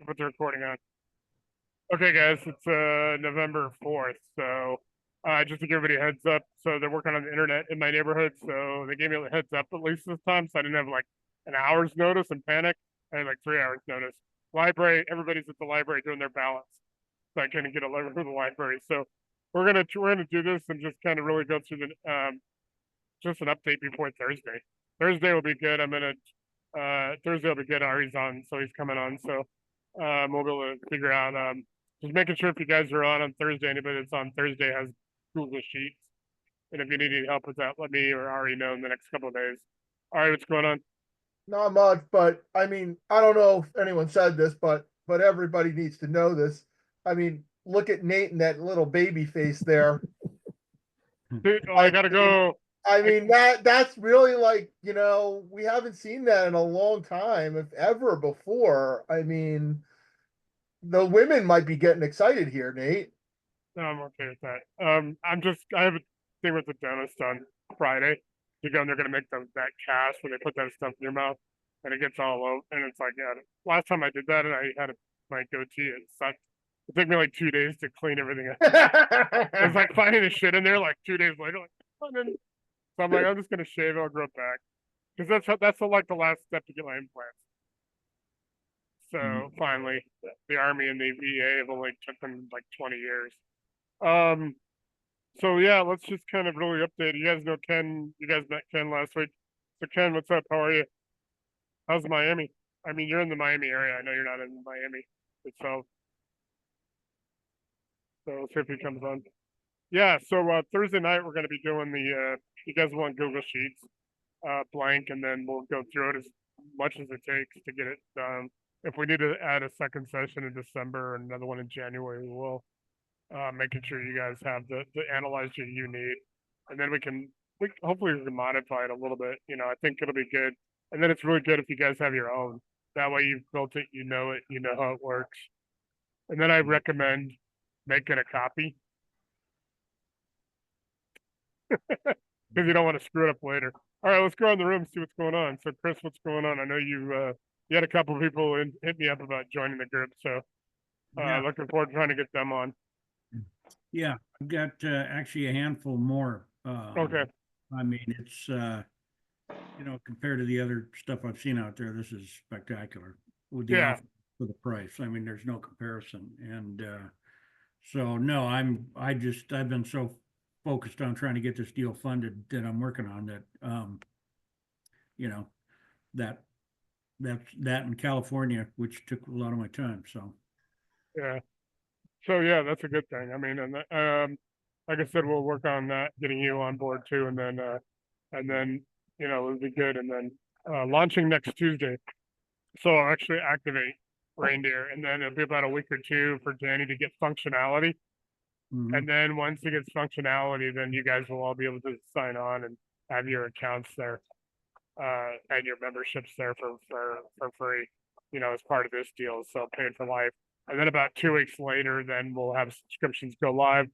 Put the recording on. Okay, guys, it's November 4th. So just to give everybody a heads up, so they're working on the internet in my neighborhood, so they gave me a heads up at least this time, so I didn't have like an hour's notice and panic. I had like 3 hours notice. Library, everybody's at the library doing their balance, so I couldn't get a letter from the library. So we're gonna do this and just kind of really go through the just an update before Thursday. Thursday will be good. I'm gonna Thursday will be good. Ari's on, so he's coming on. So we'll be able to figure out just making sure if you guys are on Thursday, anybody that's on Thursday has Google Sheets. And if you need any help with that, let me or Ari know in the next couple of days. Ari, what's going on? Not much, but I mean, I don't know if anyone said this, but everybody needs to know this. I mean, look at Nate and that little baby face there. Dude, oh, I I gotta mean, go. I I, mean that's really like, we haven't seen that in a long time, if ever before. I mean, the women might be getting excited here, Nate. no, I'm okay with that. I have a thing with the dentist on Friday. You go and they're gonna make that cast where they put that stuff in your mouth and it gets all over. And it's like, yeah, last time I did that and I had my goatee, it sucked. It took me like 2 days to clean everything up. It's like finding the shit in there like 2 days later. Like, oh, then, so I'm like, I'm just gonna shave it, I'll grow it back. Because like the last step to get my implants. So finally, the army and the VA have only took them like 20 years. Um, so yeah, let's just kind of really update. You guys know Ken. You guys met Ken last week. So Ken, what's up? How are you? How's Miami? I mean, you're in the Miami area. I know you're not in Miami itself. So let's see if he comes on. Yeah. So Thursday night we're going to be doing the. You guys want Google Sheets blank, and then we'll go through it as much as it takes to get it done. If we need to add a second session in December and another one in January, we will. Making sure you guys have the analyzer you need, and then we hopefully we can modify it a little bit. I think it'll be good, and then it's really good if you guys have your own. That way you've built it, you know it, you know how it works, and then I recommend making a copy because you don't want to screw it up later. All right, let's go in the room and see what's going on. So Chris, what's going on? I know you had a couple of people hit me up about joining the group, so Yeah, looking forward to trying to get them on. yeah. I've got actually a handful more. Okay, I mean, it's compared to the other stuff I've seen out there, this is spectacular with the yeah, offer for the price. I mean, there's no comparison. And so no, I've been so focused on trying to get this deal funded that I'm working on that. You know, that that in California, which took a lot of my time. So yeah. So yeah, that's a good thing. I mean, and like I said, we'll work on that, getting you on board too, and then it'll be good. And then launching next Tuesday, so I'll actually activate Reindeer, and then it'll be about a week or two for Danny to get functionality. And mhm. then once he gets functionality, then you guys will all be able to sign on and have your accounts there, and your memberships there for free, as part of this deal. So paid for life. And then about 2 weeks later, then we'll have subscriptions go live.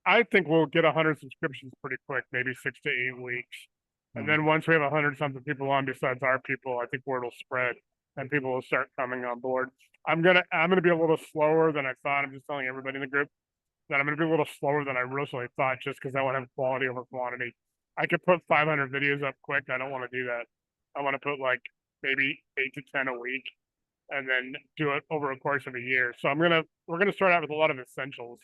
I think we'll get 100 subscriptions pretty quick, maybe 6 to 8 weeks. And then once we have 100 something people on besides our people, I think word will spread and people will start coming on board. I'm gonna be a little slower than I thought. I'm just telling everybody in the group that I'm gonna be a little slower than I originally thought, just because I want to have quality over quantity. I could put 500 videos up quick. I don't want to do that. I want to put like maybe 8 to 10 a week, and then do it over a course of a year. So we're gonna start out with a lot of essentials,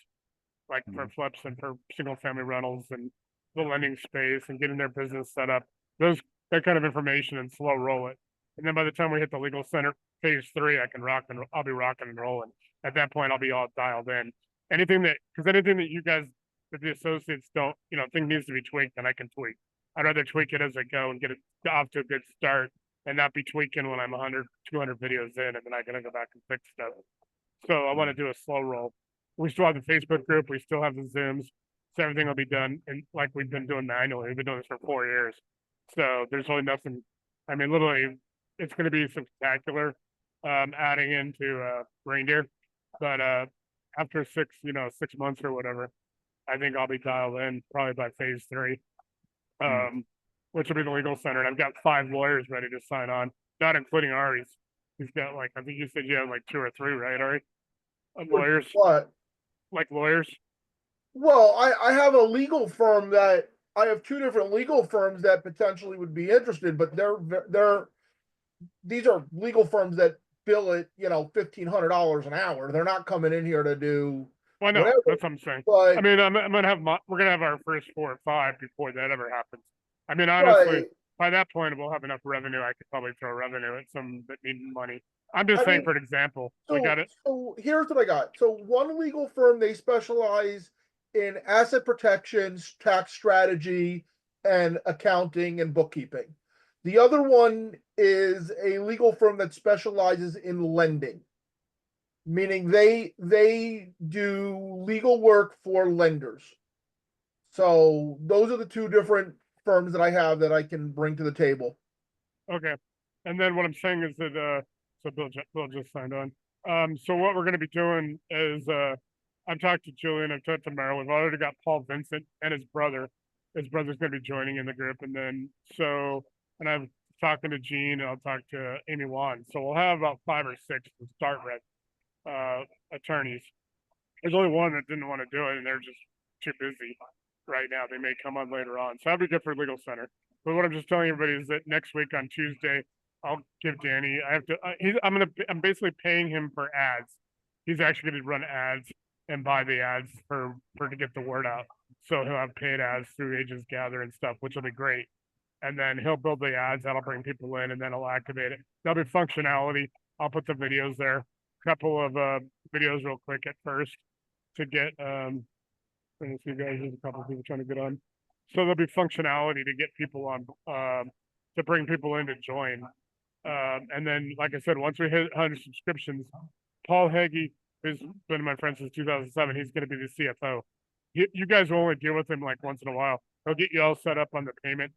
like for Mhm. flips and for single family rentals and the lending space and getting their business set up. Those that kind of information and slow roll it. And then by the time we hit the legal center phase 3, I'll be rocking and rolling. At that point, I'll be all dialed in. Anything that you guys, that the associates don't, think needs to be tweaked, then I can tweak. I'd rather tweak it as I go and get it off to a good start and not be tweaking when I'm 100, 200 videos in and then I gotta go back and fix stuff. So I want to do a slow roll. We still have the Facebook group. We still have the Zooms. So everything will be done and like we've been doing manually. We've been doing this for 4 years. So there's really nothing. I mean, literally, it's going to be spectacular adding into Reindeer. But after 6 months or whatever, I think I'll be dialed in probably by phase 3, Mm. um, which will be the legal center. And I've got 5 lawyers ready to sign on, not including Ari's. He's got like, I think you said you had like 2 or 3, right, Ari? Lawyers, But like lawyers? well, I have a legal firm that I have two different legal firms that potentially would be interested, but they're these are legal firms that bill it, $1,500 an hour. They're not coming in here to do Well, no, whatever. that's what I'm saying. I But mean, I'm gonna have we're gonna have our first 4 or 5 before that ever happens. I mean, honestly, right, by that point, we'll have enough revenue. I could probably throw revenue at some that need money. I'm just I saying, mean, for an example, we so got it. so here's what I got. So one legal firm, they specialize in asset protections, tax strategy, and accounting and bookkeeping. The other one is a legal firm that specializes in lending, meaning they do legal work for lenders. So those are the two different firms that I have that I can bring to the table. Okay. And then what I'm saying is that, so Bill just signed on. So what we're gonna be doing is, I've talked to Julian, I've talked to Merrill, we've already got Paul Vincent and his brother. His brother's gonna be joining in the group, and then, and I'm talking to Gene, and I'll talk to Amy Wan. So we'll have about 5 or 6 to start with, attorneys. There's only one that didn't want to do it, and they're just too busy right now. They may come on later on. So that'd be good for Legal Center. But what I'm just telling everybody is that next week on Tuesday, I'll give Danny. I have to. I'm basically paying him for ads. He's actually going to run ads and buy the ads for to get the word out. So he'll have paid ads through Agents Gather and stuff, which will be great. And then he'll build the ads. That'll bring people in, and then he'll activate it. There'll be functionality. I'll put the videos there. Couple of videos real quick at first to get bring a few guys. There's a couple of people trying to get on. So there'll be functionality to get people on, to bring people in to join. And then, like I said, once we hit 100 subscriptions, Paul Heggie, who's been my friend since 2007, he's going to be the CFO. You guys will only deal with him like once in a while. He'll get you all set up on the payment,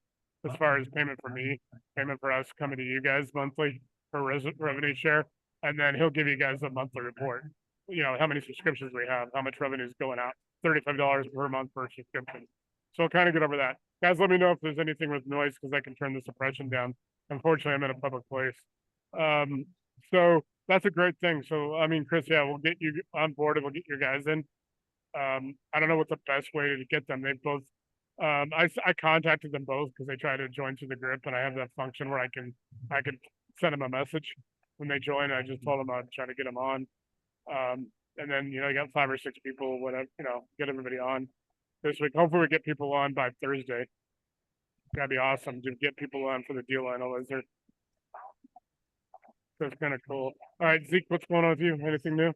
as far as payment for me, payment for us coming to you guys monthly for revenue share. And then he'll give you guys a monthly report. How many subscriptions we have, how much revenue is going out, $35 per month per subscription. So I'll kind of get over that. Guys, let me know if there's anything with noise because I can turn the suppression down. Unfortunately, I'm in a public place. So that's a great thing. So, I mean, Chris, yeah, we'll get you on board and we'll get your guys in. I don't know what the best way to get them. They both, I contacted them both because they tried to join to the group, and I have that function where I can send them a message when they join. I just told them I'd try to get them on. And then, I got 5 or 6 people, whatever, get everybody on this week. Hopefully we get people on by Thursday. That'd be awesome to get people on for the deal analyzer. That's kind of cool. All right, Zeke, what's going on with you? Anything new?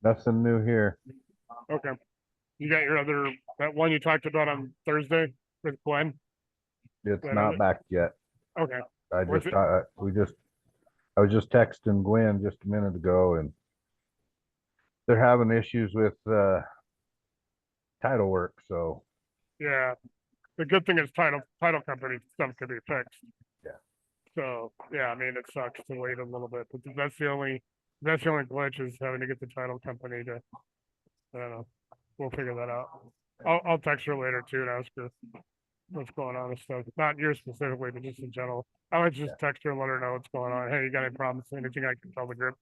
Nothing new here. Okay. You got that one you talked about on Thursday with Glenn? It's That not other- back yet. Okay. I Was just, it- I was just texting Gwen just a minute ago, and they're having issues with title work. So Yeah. The good thing is title company stuff could be fixed. Yeah. So yeah, I mean, it sucks to wait a little bit, but that's the only glitch is having to get the title company to, I don't know. We'll figure that out. I'll text her later too and ask her what's going on and stuff. Not you specifically, but just in general. I would just text her and let her know what's going on. Hey, you got any problems? Anything I can tell the group?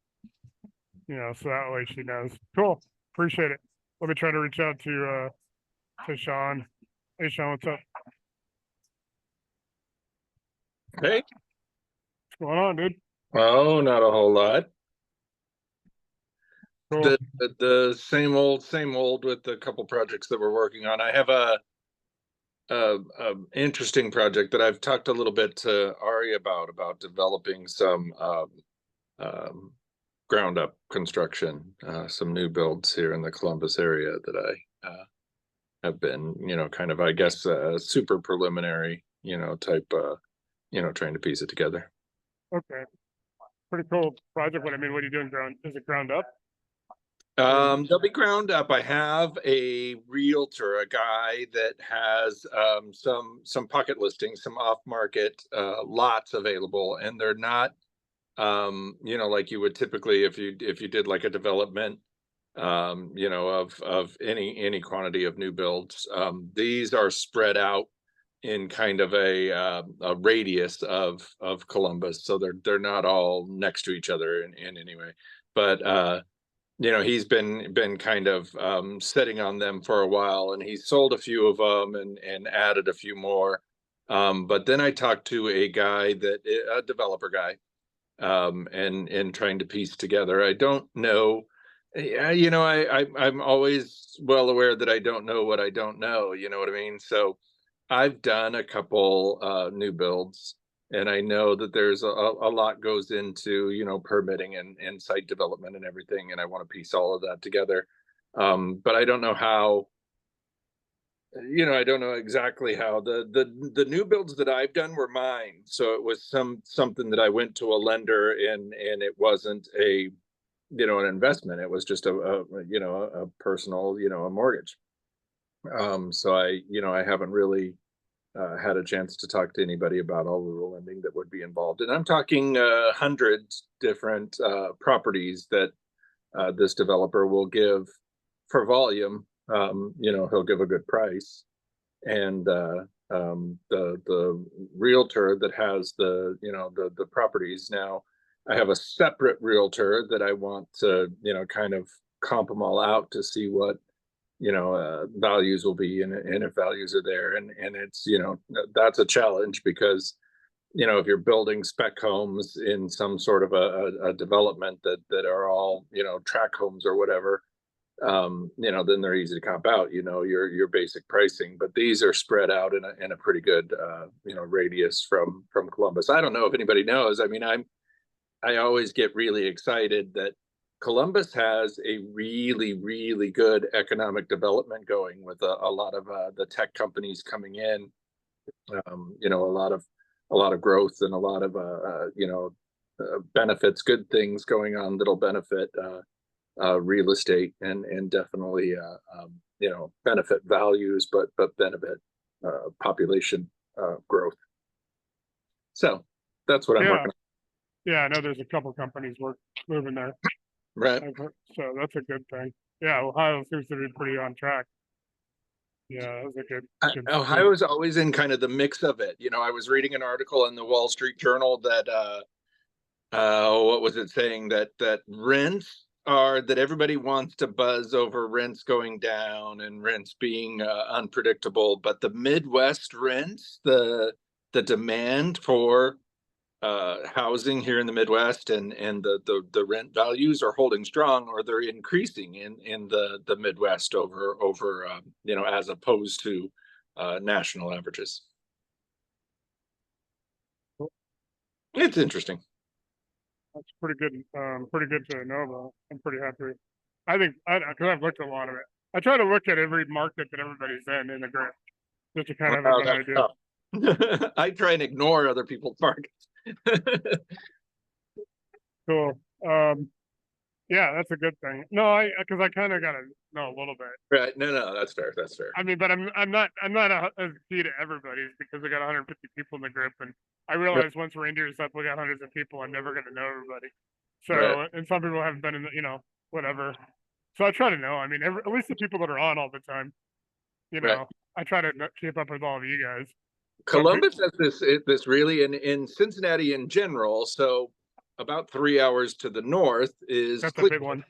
So that way she knows. Cool. Appreciate it. Let me try to reach out to Sean. Hey Sean, what's up? Hey, What's going on, dude? oh, not a whole lot. Cool. The same old with a couple projects that we're working on. I have a interesting project that I've talked a little bit to Ari about developing some ground up construction, some new builds here in the Columbus area that I have been, kind of, I guess, super preliminary, type, trying to piece it together. Okay. Pretty cool project. What are you doing? Is it ground up? They'll be ground up. I have a realtor, a guy that has some pocket listings, some off market lots available, and they're not like you would typically if you did like a development of any quantity of new builds. These are spread out in kind of a radius of Columbus, so they're not all next to each other in any way. But you know, he's been kind of sitting on them for a while, and he's sold a few of them and added a few more. But then I talked to a guy a developer guy, and trying to piece together. I don't know. Yeah, you know, I'm always well aware that I don't know what I don't know. You know what I mean? So I've done a couple new builds, and I know that there's a lot goes into, you know, permitting and site development and everything, and I want to piece all of that together. But I don't know how, you know, I don't know exactly how the new builds that I've done were mine. So it was something that I went to a lender and it wasn't a, you know, an investment. It was just a you know, a personal, you know, a mortgage. So you know, I haven't really had a chance to talk to anybody about all of the lending that would be involved. And I'm talking hundreds different properties that this developer will give for volume. You know, he'll give a good price. And the realtor that has the, you know, the properties now, I have a separate realtor that I want to, you know, kind of comp them all out to see what, you know, values will be, and if values are there. And it's, you know, that's a challenge because, you know, if you're building spec homes in some sort of a development that are all, you know, track homes or whatever, you know, then they're easy to comp out, you know, your basic pricing. But these are spread out in a pretty good you know, radius from Columbus. I don't know if anybody knows. I mean, I always get really excited that Columbus has a really, really good economic development going with a lot of the tech companies coming in. You know, a lot of growth and a lot of you know, benefits, good things going on that'll benefit real estate and definitely you know, benefit values, but benefit population growth. So that's what I'm Yeah. working on. Yeah, I know there's a couple companies moving there. Right. So that's a good thing. Yeah, Ohio seems to be pretty on track. Yeah, that's a good Ohio is always in kind of the mix of it. You know, I was reading an article in the Wall Street Journal that what was it saying, that rents are, that everybody wants to buzz over rents going down and rents being unpredictable, but the Midwest rents, the demand for housing here in the Midwest and the rent values are holding strong, or they're increasing in the Midwest over you know, as opposed to national averages. It's interesting. That's pretty good to know about. I'm pretty happy. I think because I've looked at a lot of it. I try to look at every market that everybody's in the group, just to kind of have Wow, an that's idea. tough. I try and ignore other people's markets. Cool. Yeah, that's a good thing. No, because I kind of gotta know a little bit. Right. No, that's fair. That's fair. I mean, but I'm not as key to everybody's, because we got 150 people in the group, and I realize once Reindeer's up, we got hundreds of people. I'm never gonna know everybody. So, Right. and some people haven't been in the, you know, whatever. So I try to know. I mean, at least the people that are on all the time. You know, Right. I try to keep up with all of you guys. Columbus has this really, in Cincinnati in general. So about 3 hours to the north is That's a Cleveland.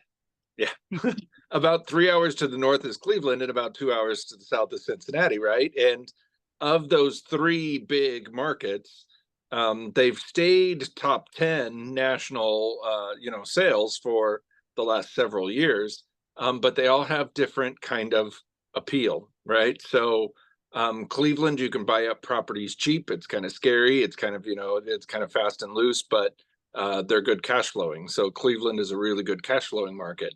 big one. Yeah. About 3 hours to the north is Cleveland, and about 2 hours to the south is Cincinnati, right? And of those three big markets, they've stayed top 10 national you know, sales for the last several years. But they all have different kind of appeal, right? So Cleveland, you can buy up properties cheap. It's kind of scary. It's kind of, you know, it's kind of fast and loose, but they're good cash flowing. So Cleveland is a really good cash flowing market.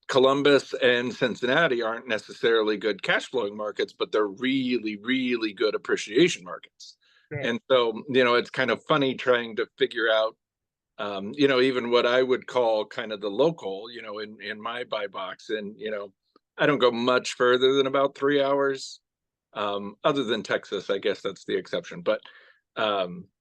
Columbus and Cincinnati aren't necessarily good cash flowing markets, but they're really, really good appreciation markets. Yeah. And so, you know, it's kind of funny trying to figure out, you know, even what I would call kind of the local, you know, in my buy box. And, you know, I don't go much further than about 3 hours. Other than Texas, I guess that's the exception. But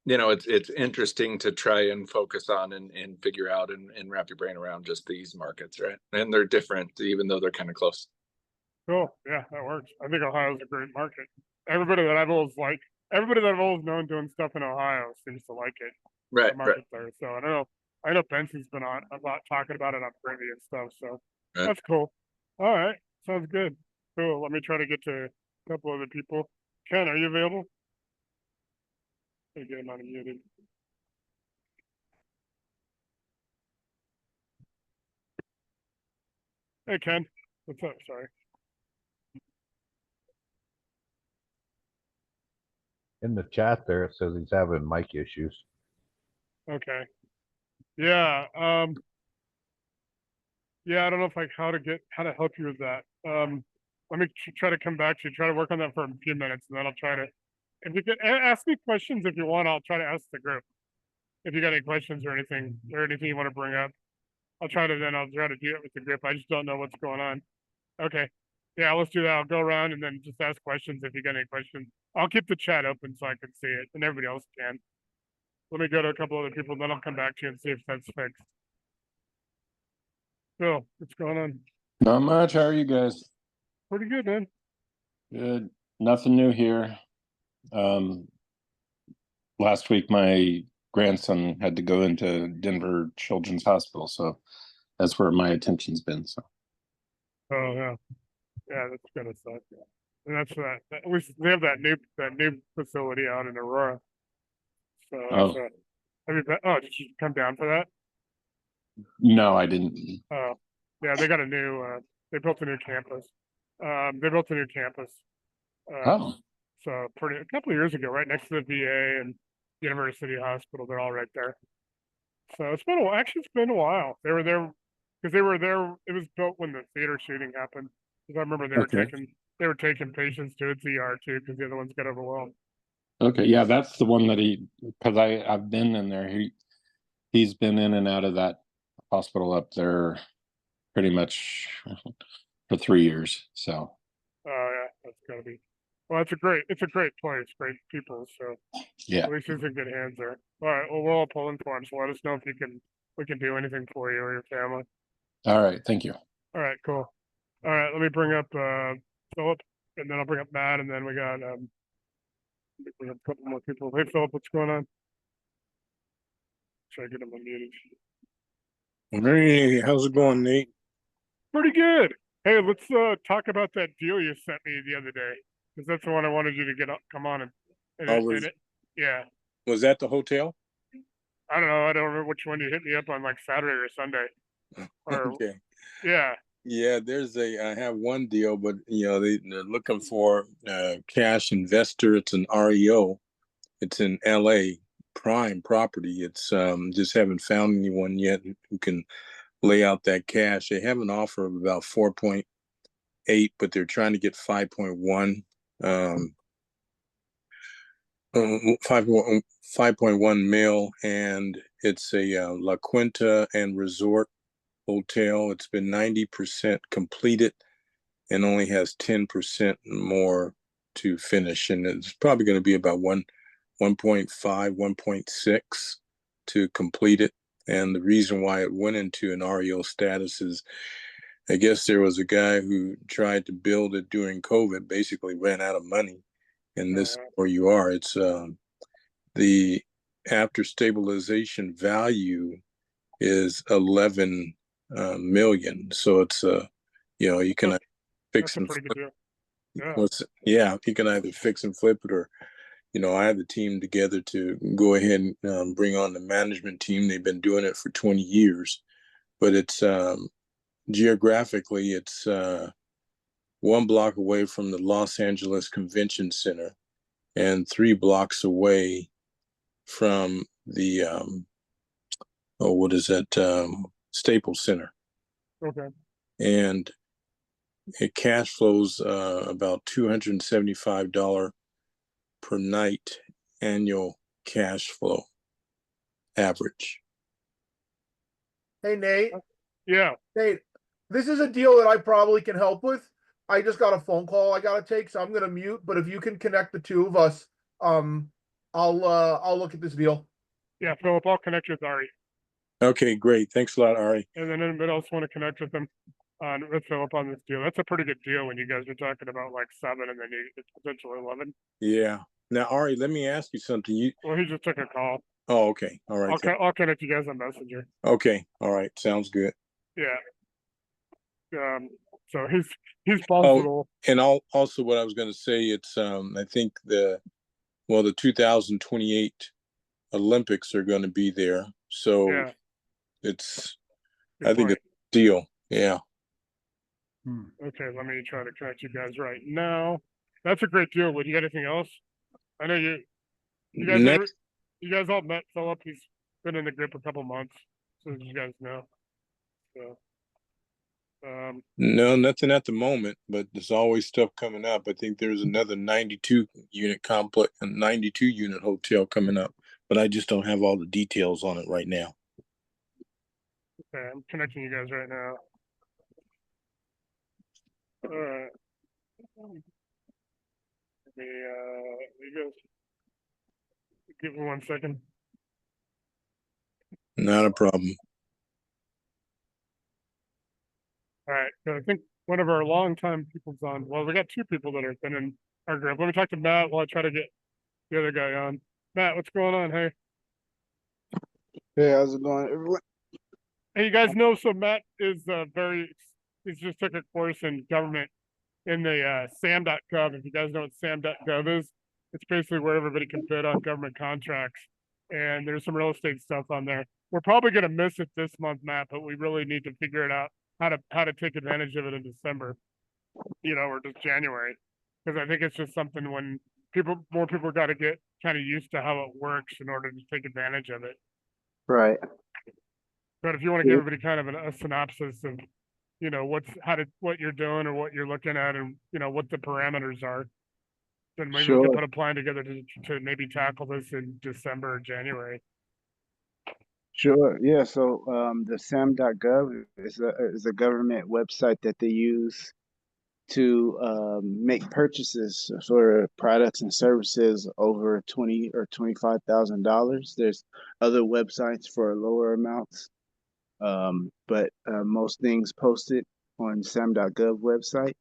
you know, it's interesting to try and focus on and figure out and wrap your brain around just these markets, right? And they're different, even though they're kind of close. Cool. Yeah, that works. I think Ohio's a great market. Everybody that I've always liked everybody that I've always known doing stuff in Ohio seems to like it. Right, The right. market there. So I don't know. I know Benson's been on a lot talking about it on Privy and stuff. So Right. that's cool. All right. Sounds good. Cool. Let me try to get to a couple other people. Ken, are you available? Let me get him unmuted. Hey Ken, what's up? Sorry. In the chat there, it says he's having mic issues. Okay. Yeah. Yeah, I don't know if how to help you with that. Let me try to come back to you. Try to work on that for a few minutes, and then I'll try to. If you can ask me questions if you want, I'll try to ask the group. If you got any questions or anything you want to bring up, I'll try to do it with the group. I just don't know what's going on. Okay. Yeah, let's do that. I'll go around and then just ask questions if you got any questions. I'll keep the chat open so I can see it and everybody else can. Let me go to a couple other people, then I'll come back to you and see if that's fixed. Phil, what's going on? Not much. How are you guys? Pretty good, man. Good. Nothing new here. Last week my grandson had to go into Denver Children's Hospital, so that's where my attention's been. So Oh yeah. Yeah, that's gonna suck. And that's at least they have that new facility out in Aurora. So Oh. have you been, oh, did you come down for that? no, I didn't. Oh, yeah, they got a new they built a new campus. They built a new campus. Oh, So a couple of years ago, right next to the VA and University Hospital, they're all right there. So it's been a while. They were there because they were there. It was built when the theater shooting happened. Because I remember Okay. they were taking patients to its ER too because the other ones got overwhelmed. okay. Yeah, that's the one that because I've been in there. He's been in and out of that hospital up there pretty much for 3 years. So Oh yeah, that's gotta be. Well, it's a great place, great people. So yeah. at least he's in good hands there. All right. Well, we're all pulling for him. So let us know if we can do anything for you or your family. All right. Thank you. All right. Cool. All right. Let me bring up Philip, and then I'll bring up Matt, and then we got bring up a couple more people. Hey Philip, what's going on? Try to get him unmuted. Hey, how's it going, Nate? Pretty good. Hey, let's talk about that deal you sent me the other day, because that's the one I wanted you to come on yeah. Was that the hotel? I don't know. I don't remember which one you hit me up on, like Saturday or Sunday. Or Okay. yeah. Yeah, I have one deal, but they're looking for a cash investor. It's an REO. It's in LA, prime property. It's just haven't found anyone yet who can lay out that cash. They have an offer of about 4.8, but they're trying to get 5.1. 5.1 mil, and it's a La Quinta and Resort hotel. It's been 90% completed and only has 10% more to finish, and it's probably going to be about 1.5, 1.6 to complete it. And the reason why it went into an REO status is, I guess there was a guy who tried to build it during COVID, basically ran out of money, and this is where you are. It's the after stabilization value is 11 million. So it's you can fix That's a and pretty flip. good deal. Yeah, you can either fix and flip it, or I have the team together to go ahead and bring on the management team. They've been doing it for 20 years, but it's geographically it's 1 block away from the Los Angeles Convention Center and 3 blocks away from the what is that, Staples Center. Okay. And it cash flows about $275 per night annual cash flow average. Hey, Nate. Yeah. Nate, this is a deal that I probably can help with. I just got a phone call I gotta take, so I'm gonna mute. But if you can connect the two of us, I'll look at this deal. Yeah, Philip, I'll connect you with Ari. Okay, great. Thanks a lot, Ari. And then anybody else want to connect with them with Philip on this deal? That's a pretty good deal when you guys are talking about like 7 and then it's potentially 11. Yeah, Now, Ari, let me ask you something. Well, he just took a call. Oh, okay. All right. I'll connect you guys on Messenger. Okay. All right. Sounds good. Yeah. So he's possible. And also what I was going to say, it's, I think the 2028 Olympics are going to be there. So Yeah. it's, Good I think point. it's a deal. Yeah. Hmm. Okay, let me try to connect you guys right now. That's a great deal. Would you got anything else? I know you guys Next, you guys all met Philip. He's been in the group a couple months, so you guys know. So no, nothing at the moment, but there's always stuff coming up. I think there's another 92 unit complex, a 92 unit hotel coming up, but I just don't have all the details on it right now. okay, I'm connecting you guys right now. All right. You guys give me 1 second. Not a problem. All right, so I think one of our longtime people's on. Well, we got two people that have been in our group. Let me talk to Matt while I try to get the other guy on. Matt, what's going on? Hey. Hey, how's it going, everyone? Hey, you guys know, so Matt is he's just took a course in government in the SAM.gov. If you guys know what SAM.gov is, it's basically where everybody can bid on government contracts. And there's some real estate stuff on there. We're probably gonna miss it this month, Matt, but we really need to figure it out how to take advantage of it in December, or just January. Because I think it's just something when more people got to get kind of used to how it works in order to take advantage of it. Right. But if you want to give everybody kind of a synopsis of, what you're doing or what you're looking at and, what the parameters are, then maybe we Sure. can put a plan together to maybe tackle this in December or January. Sure. Yeah. So the SAM.gov is a government website that they use to make purchases for products and services over $20,000 or $25,000. There's other websites for lower amounts, but most things posted on SAM.gov website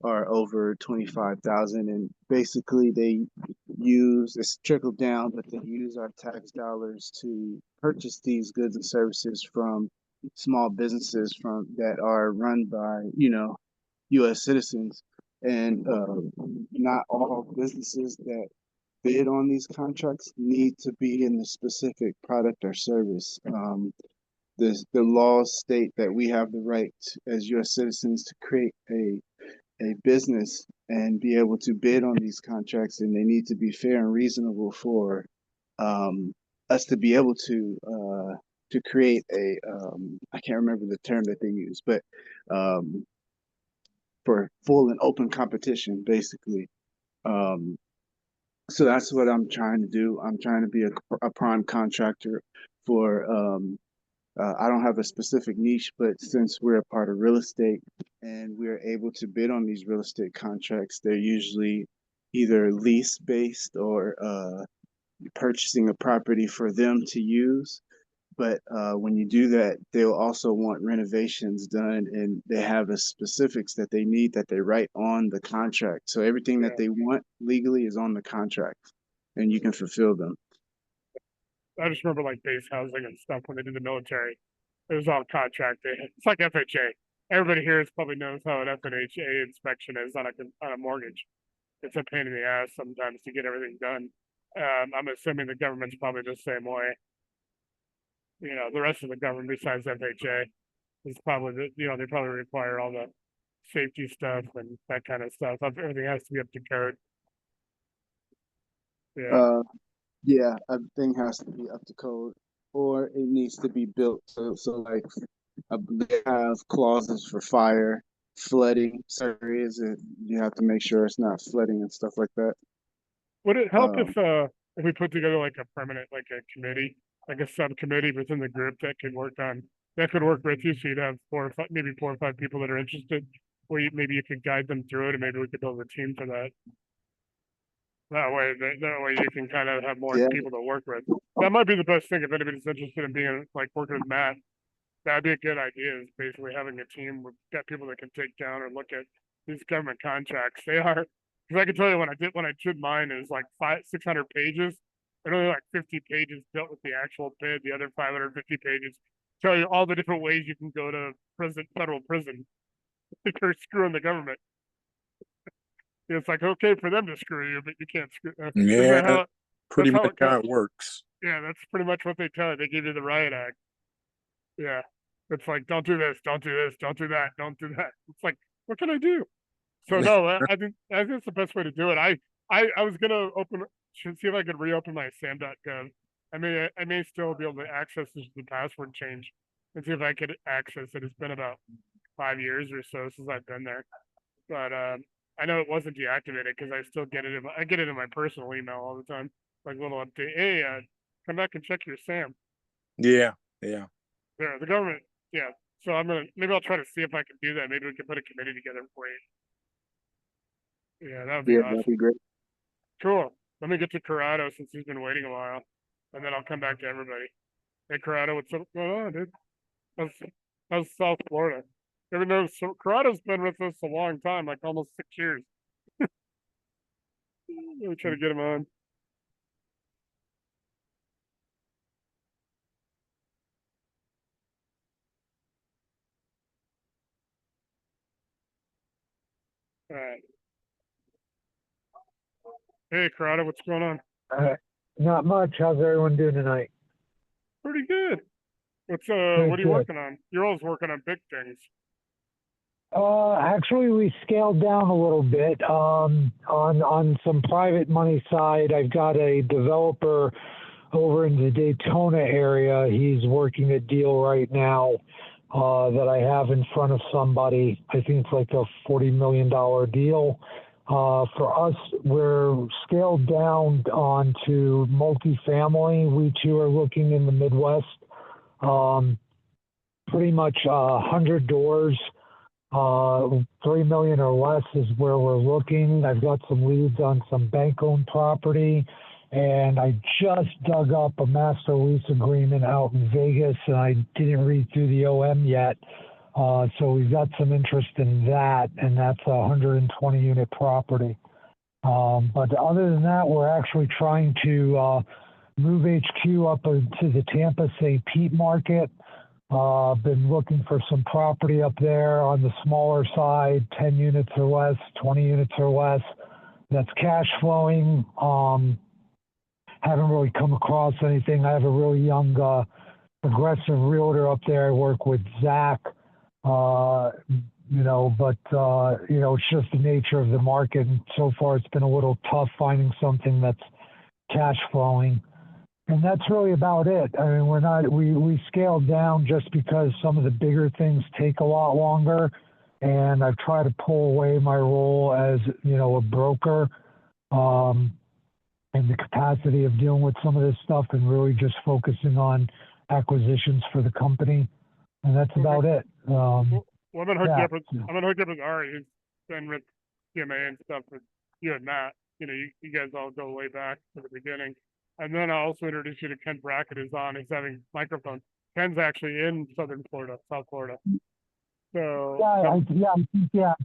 are over 25,000, and basically they use it's trickled down, but they use our tax dollars to purchase these goods and services from small businesses that are run by U.S. citizens, and not all businesses that bid on these contracts need to be in the specific product or service. The laws state that we have the right as U.S. citizens to create a business and be able to bid on these contracts, and they need to be fair and reasonable for us to be able to create a I can't remember the term that they use, but for full and open competition, basically. So that's what I'm trying to do. I'm trying to be a prime contractor for I don't have a specific niche, but since we're a part of real estate and we're able to bid on these real estate contracts, they're usually either lease based or purchasing a property for them to use. But when you do that, they'll also want renovations done, and they have the specifics that they need that they write on the contract. So everything that they want legally is on the contract, and you can fulfill them. I just remember like base housing and stuff when they did the military. It was all contracted. It's like FHA. Everybody here probably knows how an FHA inspection is on a mortgage. It's a pain in the ass sometimes to get everything done. I'm assuming the government's probably the same way. The rest of the government besides FHA is probably they probably require all the safety stuff and that kind of stuff. Everything has to be up to code. Yeah. Yeah, everything has to be up to code, or it needs to be built. So like they have clauses for fire, flooding, certain areas, and you have to make sure it's not flooding and stuff like that. Would it help if we put together like a permanent, like a committee, like a subcommittee within the group that could work with you, so you'd have maybe 4 or 5 people that are interested, where maybe you could guide them through it, and maybe we could build a team for that. That way you can kind of have more people to work with. That might be the best thing if anybody's interested in being like working with Matt. That'd be a good idea, is basically having a team with got people that can take down or look at these government contracts. They are Cause I can tell you when I did mine, it was like 600 pages. And only like 50 pages dealt with the actual bid. The other 550 pages tell you all the different ways you can go to prison, federal prison, if you're screwing the government. It's like okay for them to screw you, but you can't screw. Isn't that Yeah, how- pretty how much it how goes. it works. yeah, that's pretty much what they tell you. They give you the riot act. Yeah, it's like don't do this, don't do this, don't do that, don't do that. It's like what can I do? So no, I think it's the best way to do it. I was gonna should see if I could reopen my sam.gov. I may still be able to access the password change and see if I could access it. It's been about 5 years or so since I've been there, but I know it wasn't deactivated because I still get it. I get it in my personal email all the time, like little update. Hey, come back and check your SAM. Yeah. There, the government. Yeah. So maybe I'll try to see if I can do that. Maybe we can put a committee together for you. Yeah, that would be Yeah, awesome. that'd be great. Cool. Let me get to Corrado since he's been waiting a while, and then I'll come back to everybody. Hey, Corrado, what's up going on, dude? How's South Florida? Even though Corrado's been with us a long time, like almost 6 years. Let me try to get him on. All right. Hey, Corrado, what's going on? Not much. How's everyone doing tonight? Pretty good. What Good, are you good. working on? You're always working on big things. Actually, we scaled down a little bit. On some private money side, I've got a developer over in the Daytona area. He's working a deal right now that I have in front of somebody. I think it's like a $40 million deal. For us, we're scaled down onto multifamily. We too are looking in the Midwest. Pretty much 100 doors, 3 million or less is where we're looking. I've got some leads on some bank-owned property, and I just dug up a master lease agreement out in Vegas, and I didn't read through the OM yet. So we've got some interest in that, and that's a 120 unit property. But other than that, we're actually trying to move HQ up into the Tampa St. Pete market. Been looking for some property up there on the smaller side, 10 units or less, 20 units or less. That's cash flowing. Haven't really come across anything. I have a really young, progressive realtor up there. I work with Zach. It's just the nature of the market. And so far, it's been a little tough finding something that's cash flowing. And that's really about it. I mean, we scaled down just because some of the bigger things take a lot longer. And I've tried to pull away my role as, a broker, and the capacity of dealing with some of this stuff and really just focusing on acquisitions for the company. And that's about it. Well, I'm gonna hook yeah. you up with Ari, who's been with CMA and stuff with you and Matt. You guys all go way back to the beginning. And then I'll also introduce you to Ken Brackett, who's on. He's having microphone. Ken's actually in Southern Florida, South Florida. So I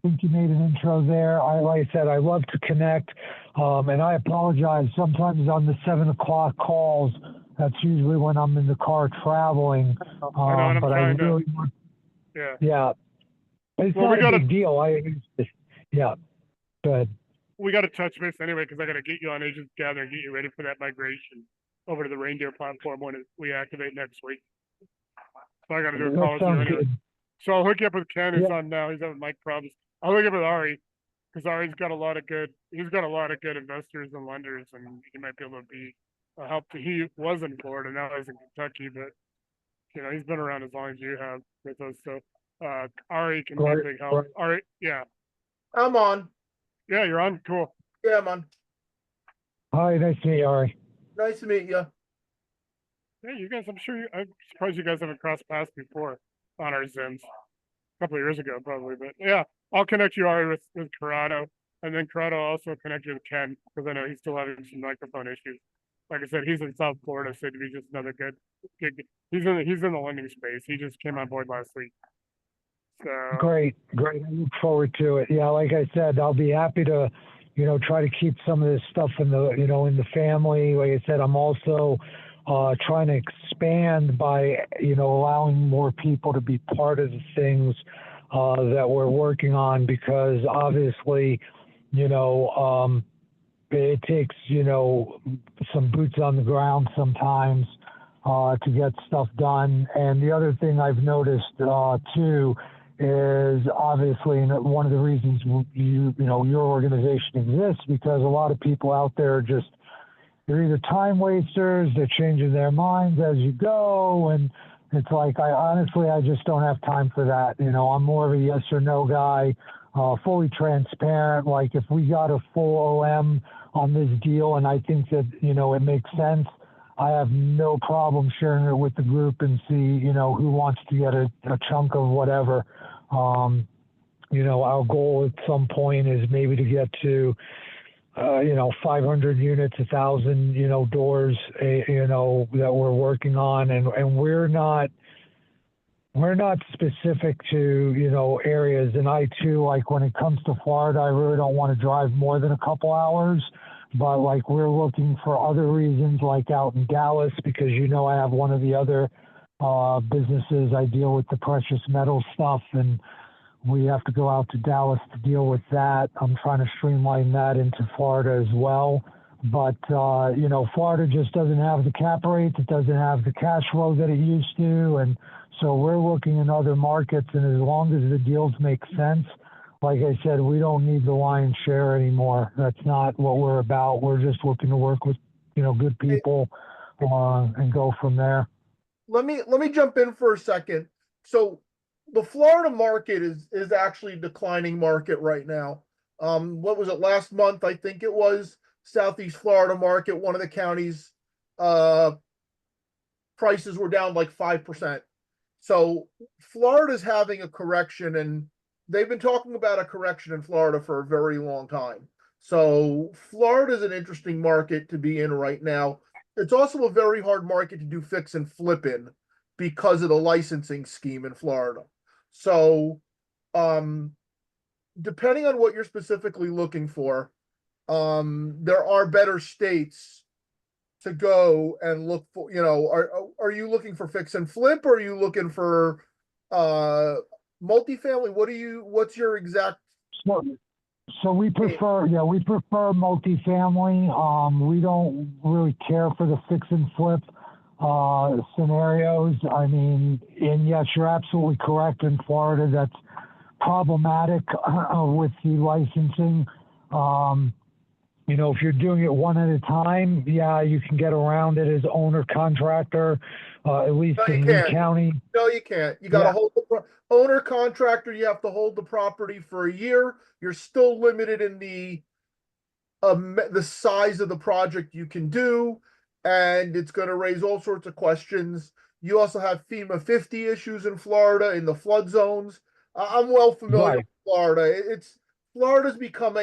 think you made an intro there. Like I said, I love to connect, and I apologize. Sometimes on the 7 o'clock calls, that's usually when I'm in the car traveling. But I really want. Yeah. It's not a big deal. Go ahead. We got to touch base anyway because I got to get you on Agents Gather and get you ready for that migration over to the Reindeer platform when we activate next week. So I got to do a call with you anyway. So I'll hook you up with Ken, who's on now. He's having mic problems. I'll hook you up with Ari because Ari's got a lot of good. He's got a lot of good investors and lenders, and he might be able to be a help. He was in Florida, now he's in Kentucky, but he's been around as long as you have with us. So Ari can be a big help. Ari, yeah. I'm on. Yeah, you're on. Cool. Yeah, I'm on. Hi, nice to meet you, Ari. Nice to meet you. Yeah, you guys. I'm surprised you guys haven't crossed paths before on our Zims. A couple of years ago, probably. But yeah, I'll connect you, Ari, with Corrado, and then Corrado will also connect you with Ken because I know he's still having some microphone issues. Like I said, he's in South Florida, so to be just another good. He's in the lending space. He just came on board last week. So Great. I look forward to it. Yeah, like I said, I'll be happy to try to keep some of this stuff in the, in the family. Like I said, I'm also trying to expand by, allowing more people to be part of the things that we're working on, because obviously, it takes, some boots on the ground sometimes to get stuff done. And the other thing I've noticed too is obviously, and one of the reasons your organization exists, because a lot of people out there just, they're either time wasters, they're changing their minds as you go, and it's like, I just don't have time for that. I'm more of a yes or no guy, fully transparent. Like, if we got a full OM on this deal and I think that, it makes sense, I have no problem sharing it with the group and see, who wants to get a chunk of whatever. Our goal at some point is maybe to get to, 500 units, 1,000, doors, that we're working on. And we're not specific to, areas. And I too, like, when it comes to Florida, I really don't want to drive more than a couple hours. But like, we're looking for other reasons, like out in Dallas, because I have one of the other businesses. I deal with the precious metal stuff, and we have to go out to Dallas to deal with that. I'm trying to streamline that into Florida as well. But Florida just doesn't have the cap rates. It doesn't have the cash flow that it used to, and so we're looking in other markets. And as long as the deals make sense, like I said, we don't need the lion's share anymore. That's not what we're about. We're just looking to work with, good people and go from there. Let me jump in for a second. So the Florida market is actually a declining market right now. What was it, last month? I think it was Southeast Florida market. One of the counties, prices were down like 5%. So Florida's having a correction, and they've been talking about a correction in Florida for a very long time. So Florida is an interesting market to be in right now. It's also a very hard market to do fix and flip in because of the licensing scheme in Florida. So, depending on what you're specifically looking for, there are better states to go and look for. Are you looking for fix and flip, or are you looking for multifamily? What's your exact? So we prefer multifamily. We don't really care for the fix and flip scenarios. I mean, and yes, you're absolutely correct. In Florida, that's problematic with the licensing. If you're doing it one at a time, yeah, you can get around it as owner contractor, at least in Lee County. No, you can't. You got to hold the owner contractor. You have to hold the property for a year. You're still limited in the size of the project you can do, and it's going to raise all sorts of questions. You also have FEMA 50 issues in Florida in the flood zones. I'm well familiar with Florida. Florida's become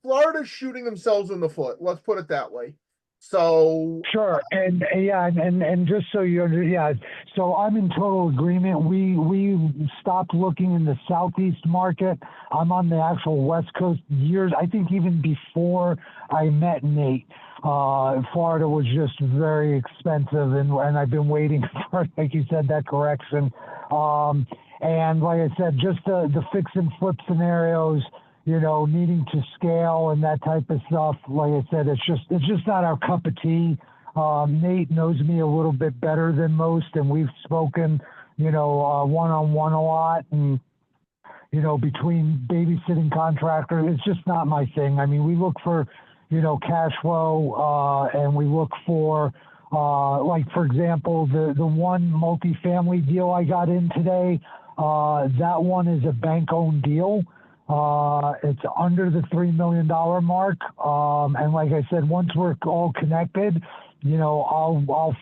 Florida's shooting themselves in the foot. Let's put it that way. So sure, and just so so I'm in total agreement. We stopped looking in the Southeast market. I'm on the actual West Coast years. I think even before I met Nate, Florida was just very expensive, and I've been waiting for, like you said, that correction. And like I said, just the fix and flip scenarios, needing to scale and that type of stuff. Like I said, it's just not our cup of tea. Nate knows me a little bit better than most, and we've spoken, one-on-one a lot. And, between babysitting contractors, it's just not my thing. I mean, we look for, cash flow, and we look for, like, for example, the one multifamily deal I got in today, that one is a bank-owned deal. It's under the $3 million mark. And like I said, once we're all connected, I'll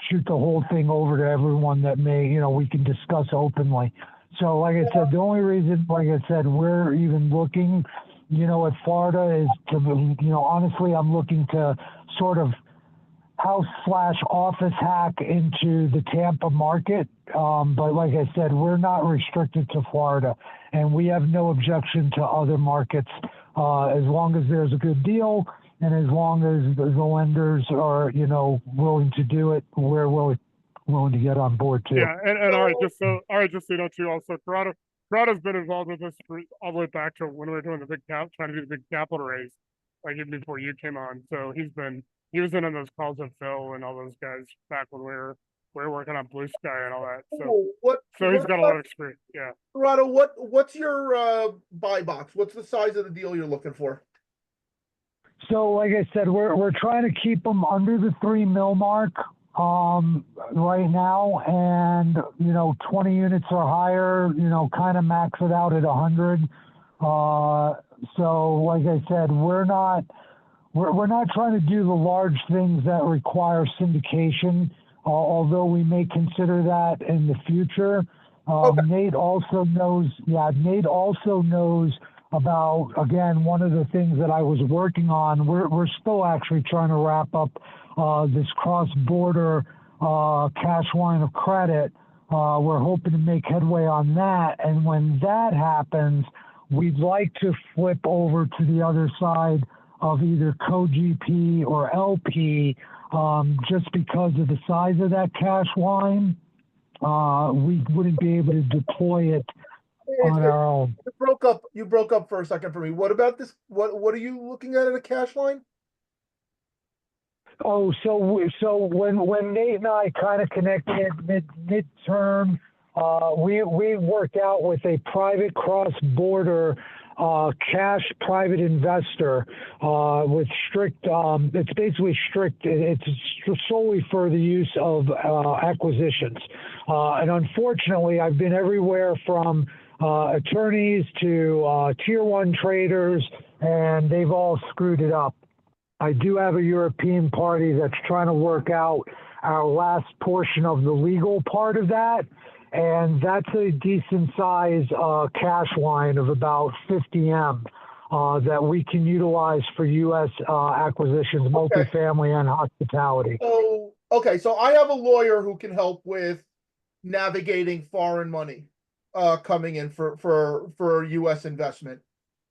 shoot the whole thing over to everyone that we can discuss openly. So like I said, the only reason, like I said, we're even looking, at Florida is to, honestly, I'm looking to sort of house/office hack into the Tampa market. But like I said, we're not restricted to Florida, and we have no objection to other markets as long as there's a good deal and as long as the lenders are, you know, willing to do it, we're willing to get on board too. Yeah, and all right, just so you know too, also Corrado's been involved with us all the way back to when we were doing trying to do the big capital raise, like even before you came on. So he was in on those calls with Phil and all those guys back when we were working on Blue Sky and all that. So he's got a lot of experience. Yeah. Corrado, what's your buy box? What's the size of the deal you're looking for? So, like I said, we're trying to keep them under the 3 mil mark right now, and you know, 20 units or higher, you know, kind of max it out at 100. So, like I said, we're not trying to do the large things that require syndication, although we may consider that in the future. Okay. Nate also knows about, again, one of the things that I was working on. We're still actually trying to wrap up this cross-border cash line of credit. We're hoping to make headway on that, and when that happens, we'd like to flip over to the other side of either co-GP or LP, just because of the size of that cash line. We wouldn't be able to deploy it on our own. You broke up for a second for me. What about this? What are you looking at in a cash line? Oh, so when Nate and I kind of connected midterm, we worked out with a private cross-border cash private investor with strict. It's basically strict. It's solely for the use of acquisitions, and unfortunately, I've been everywhere from attorneys to tier 1 traders, and they've all screwed it up. I do have a European party that's trying to work out our last portion of the legal part of that, and that's a decent size cash line of about 50M that we can utilize for U.S. acquisitions, multifamily, and hospitality. So, okay, so I have a lawyer who can help with navigating foreign money coming in for U.S. investment.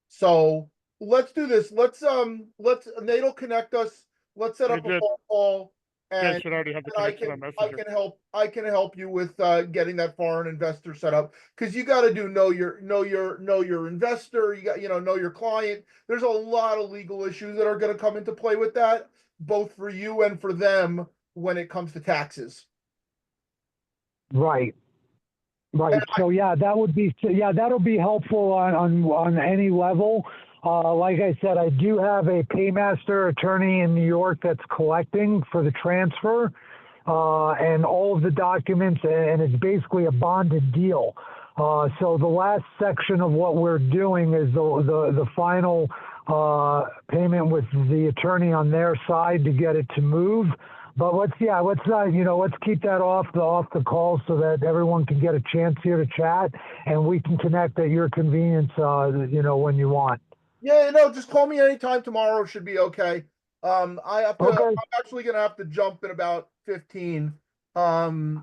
So let's do this. Nate'll connect us. Let's set up a phone call, and should already have the I connection on can Messenger. I can help you with getting that foreign investor set up, because you got to know your investor. You got know your client. There's a lot of legal issues that are going to come into play with that, both for you and for them when it comes to taxes. Right. So yeah, that'll be helpful on any level. Like I said, I do have a paymaster attorney in New York that's collecting for the transfer and all of the documents, and it's basically a bonded deal. So the last section of what we're doing is the final payment with the attorney on their side to get it to move. But let's keep that off the call so that everyone can get a chance here to chat, and we can connect at your convenience, when you want. Yeah, just call me anytime tomorrow. Should be okay. I'm actually gonna have to jump in about 15. I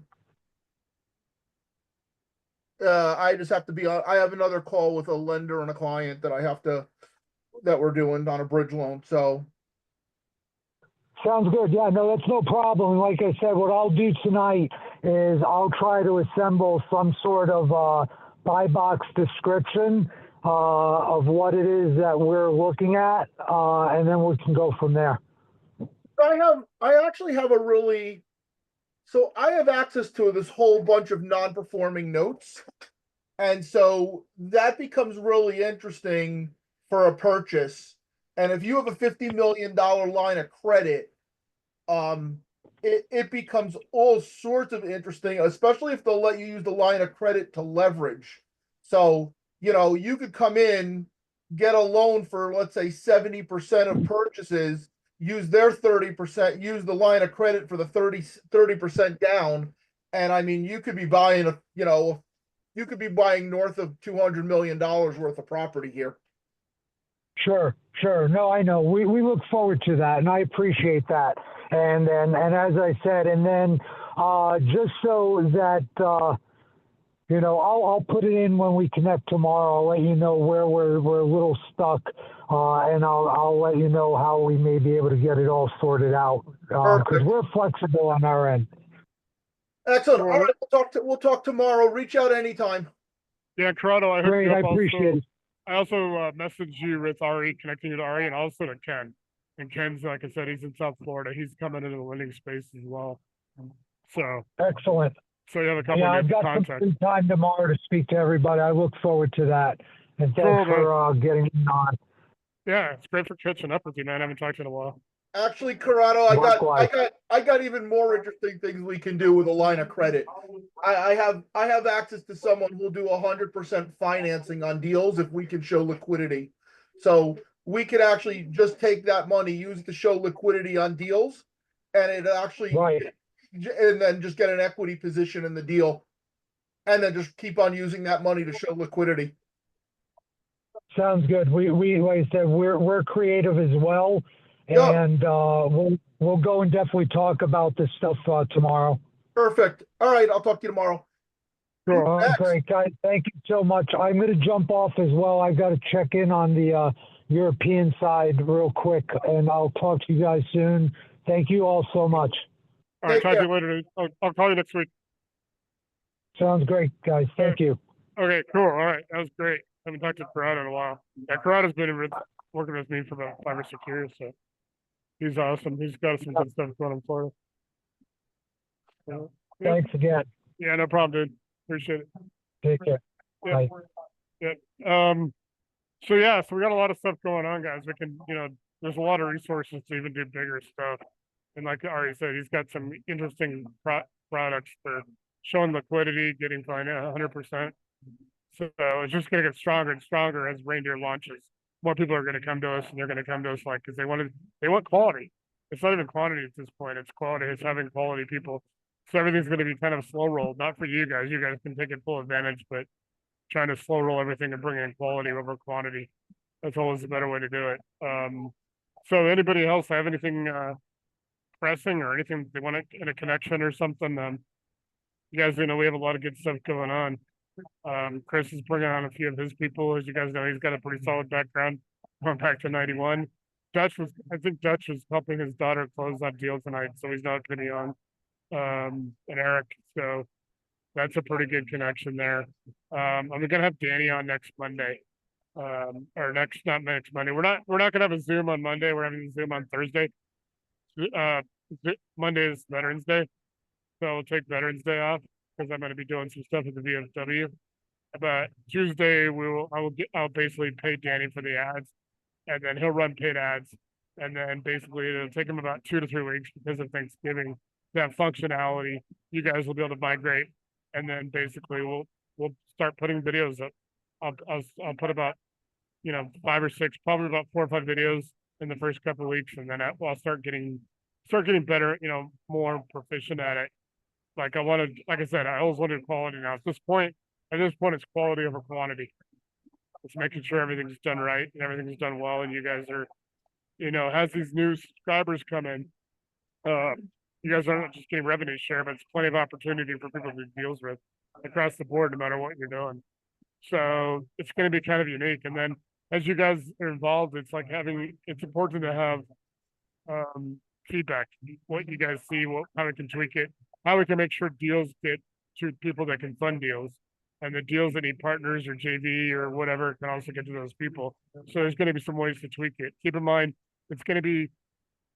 just have to be on. I have another call with a lender and a client that we're doing on a bridge loan. So. Sounds good. Yeah, no, that's no problem. Like I said, what I'll do tonight is I'll try to assemble some sort of buy box description of what it is that we're looking at, and then we can go from there. I actually have so I have access to this whole bunch of non-performing notes, and so that becomes really interesting for a purchase. And if you have a $50 million line of credit, it becomes all sorts of interesting, especially if they'll let you use the line of credit to leverage. So, you could come in, get a loan for, let's say, 70% of purchases, use their 30%, use the line of credit for the 30% down. And I mean, you could be buying north of $200 million worth of property here. Sure. No, I know. We look forward to that, and I appreciate that. And as I said, and then just so that you know, I'll put it in when we connect tomorrow. I'll let you know where we're a little stuck, and I'll let you know how we may be able to get it all sorted out. Because Perfect. we're flexible on our end. Excellent. Sure. All right, we'll talk tomorrow. Reach out anytime. Yeah, Corrado, I hooked Great, you I up appreciate also. it. I also messaged you with Ari, connecting you to Ari, and also to Ken. And Ken's, like I said, he's in South Florida. He's coming into the lending space as well. So Excellent. you have a couple Yeah, of I've got some contacts. free time tomorrow to speak to everybody. I look forward to that. And Cool, thanks man. for getting me on. Yeah, it's great for catching up with you, man. I haven't talked to you in a while. Actually, Corrado, I Likewise. got even more interesting things we can do with a line of credit. I have access to someone who'll do 100% financing on deals if we can show liquidity. So we could actually just take that money, use it to show liquidity on deals, and it actually Right. and then just get an equity position in the deal, and then just keep on using that money to show liquidity. Sounds good. We like I said, we're creative as well, Yeah. and we'll go and definitely talk about this stuff tomorrow. Perfect. All right, I'll talk to you tomorrow. Cool. Next. Great, guys. Thank you so much. I'm going to jump off as well. I've got to check in on the European side real quick, and I'll talk to you guys soon. Thank you all so much. All right, Take talk to care. you later. I'll call you next week. Sounds great, guys. Thank you. Okay, cool. All right, that was great. I haven't talked to Corrado in a while. Yeah, Corrado's been working with me for about 5 or 6 years, so he's awesome. He's got some good stuff going on in Florida. So, yeah, Thanks again. yeah, no problem, dude. Appreciate it. Take care. Yeah. Bye. Yeah. So we got a lot of stuff going on, guys. We can, there's a lot of resources to even do bigger stuff. And like Ari said, he's got some interesting products for showing liquidity, getting finance 100%. So it's just going to get stronger and stronger as Reindeer launches. More people are going to come to us, and they're going to come to us because they want quality. It's not even quantity at this point; it's quality. It's having quality people. So everything's going to be kind of slow rolled. Not for you guys; you guys can take it full advantage, but trying to slow roll everything and bring in quality over quantity. That's always a better way to do it. So anybody else have anything pressing or anything they want in a connection or something? You guys, we have a lot of good stuff going on. Chris is bringing on a few of his people. As you guys know, he's got a pretty solid background going back to 91. I think Dutch was helping his daughter close that deal tonight, so he's not going to be on. And Eric, so that's a pretty good connection there. I'm gonna have Danny on next Monday. Or not next Monday. We're not gonna have a Zoom on Monday. We're having a Zoom on Thursday. Monday is Veterans Day, so I'll take Veterans Day off because I'm going to be doing some stuff at the VFW. But Tuesday I'll basically pay Danny for the ads, and then he'll run paid ads, and then basically it'll take him about 2 to 3 weeks because of Thanksgiving. That functionality, you guys will be able to migrate, and then basically we'll start putting videos up. I'll put about 5 or 6, probably about 4 or 5 videos in the first couple of weeks, and then I'll start getting better, more proficient at it. Like I said, I always wanted quality. Now at this point, it's quality over quantity. It's making sure everything's done right and everything's done well, and you guys are, as these new subscribers come in, you guys aren't just getting revenue share, but it's plenty of opportunity for people to do deals with across the board, no matter what you're doing. So it's going to be kind of unique. And then as you guys are involved, it's important to have feedback, what you guys see, how we can tweak it, how we can make sure deals get to people that can fund deals, and the deals that need partners or JV or whatever can also get to those people. So there's going to be some ways to tweak it. Keep in mind, it's going to be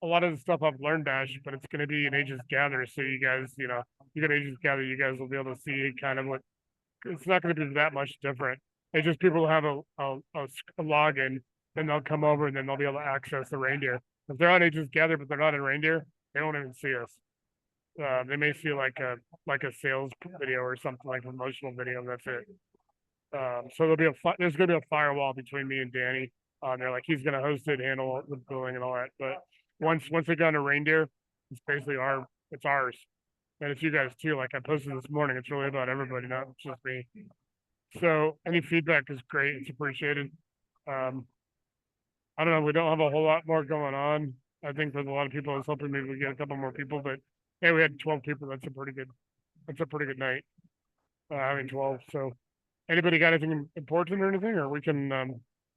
a lot of the stuff I've learned, Dash, but it's going to be an Agents Gather. So you guys, you got Agents Gather, you guys will be able to see kind of what, it's not going to be that much different. It's just people have a login, then they'll come over and then they'll be able to access the Reindeer. If they're on Agents Gather, but they're not in Reindeer, they won't even see us. They may see like a sales video or something, like a promotional video. That's it. So there's going to be a firewall between me and Danny on there. Like he's going to host it, handle the billing and all that. But once they go into Reindeer, it's basically it's ours. And it's you guys too. Like I posted this morning, it's really about everybody, not just me. So any feedback is great. It's appreciated. I don't know. We don't have a whole lot more going on. I think there's a lot of people. I was hoping maybe we get a couple more people, but hey, we had 12 people. That's a pretty good night. I mean 12. So anybody got anything important or anything, or we can,